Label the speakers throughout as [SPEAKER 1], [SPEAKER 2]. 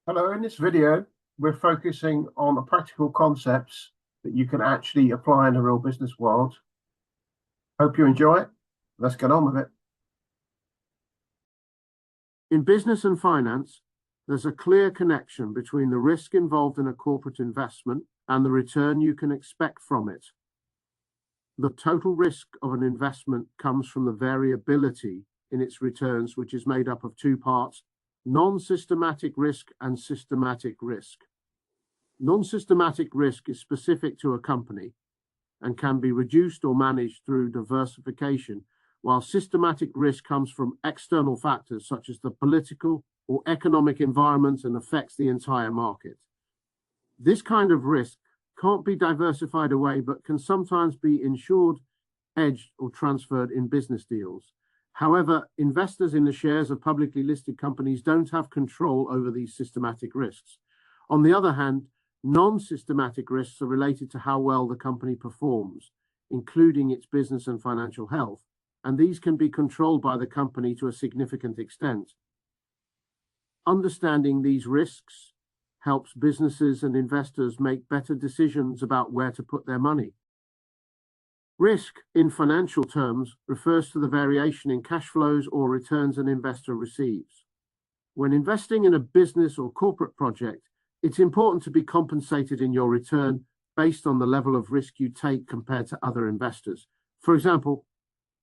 [SPEAKER 1] Hello, in this video, we're focusing on the practical concepts that you can actually apply in the real business world. Hope you enjoy it. Let's get on with it. In business and finance, there's a clear connection between the risk involved in a corporate investment and the return you can expect from it. The total risk of an investment comes from the variability in its returns, which is made up of two parts: non-systematic risk and systematic risk. Non-systematic risk is specific to a company and can be reduced or managed through diversification, while systematic risk comes from external factors such as the political or economic environment and affects the entire market. This kind of risk can't be diversified away, but can sometimes be insured, hedged, or transferred in business deals. However, investors in the shares of publicly listed companies don't have control over these systematic risks. On the other hand, non-systematic risks are related to how well the company performs, including its business and financial health, and these can be controlled by the company to a significant extent. Understanding these risks helps businesses and investors make better decisions about where to put their money. Risk, in financial terms, refers to the variation in cash flows or returns an investor receives. When investing in a business or corporate project, it's important to be compensated in your return based on the level of risk you take compared to other investors. For example,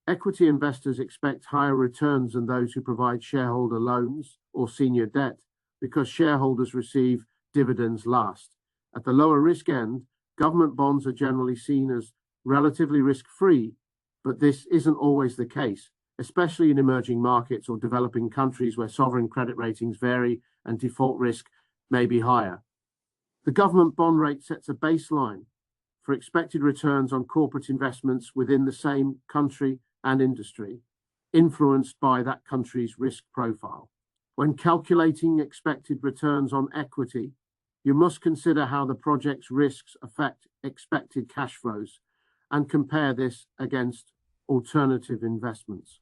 [SPEAKER 1] equity investors expect higher returns than those who provide shareholder loans or senior debt because shareholders receive dividends last. At the lower risk end, government bonds are generally seen as relatively risk-free, but this isn't always the case, especially in emerging markets or developing countries where sovereign credit ratings vary and default risk may be higher. The government bond rate sets a baseline for expected returns on corporate investments within the same country and industry, influenced by that country's risk profile. When calculating expected returns on equity, you must consider how the project's risks affect expected cash flows and compare this against alternative investments.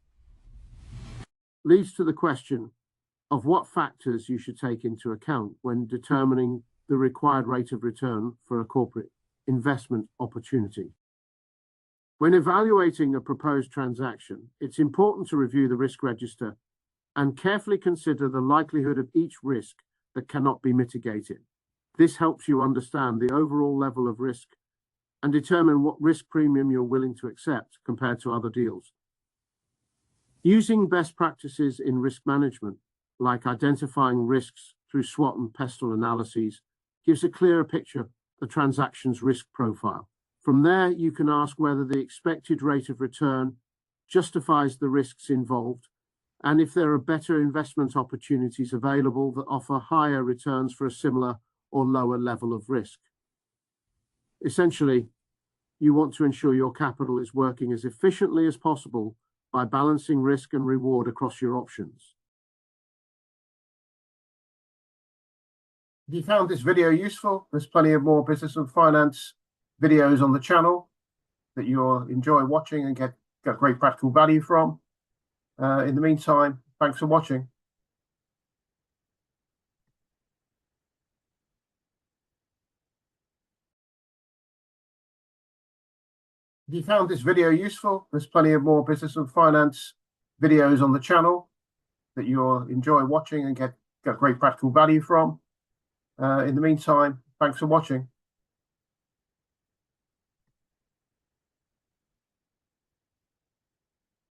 [SPEAKER 1] Leads to the question of what factors you should take into account when determining the required rate of return for a corporate investment opportunity. When evaluating a proposed transaction, it's important to review the risk register and carefully consider the likelihood of each risk that cannot be mitigated. This helps you understand the overall level of risk and determine what risk premium you're willing to accept compared to other deals. Using best practices in risk management, like identifying risks through SWOT and PESTLE analyses, gives a clearer picture of the transaction's risk profile. From there, you can ask whether the expected rate of return justifies the risks involved, and if there are better investment opportunities available that offer higher returns for a similar or lower level of risk. Essentially, you want to ensure your capital is working as efficiently as possible by balancing risk and reward across your options. If you found this video useful, there's plenty of more business and finance videos on the channel that you'll enjoy watching and get great practical value from. In the meantime, thanks for watching. If you found this video useful, there's plenty of more business and finance videos on the channel that you'll enjoy watching and get great practical value from. In the meantime, thanks for watching.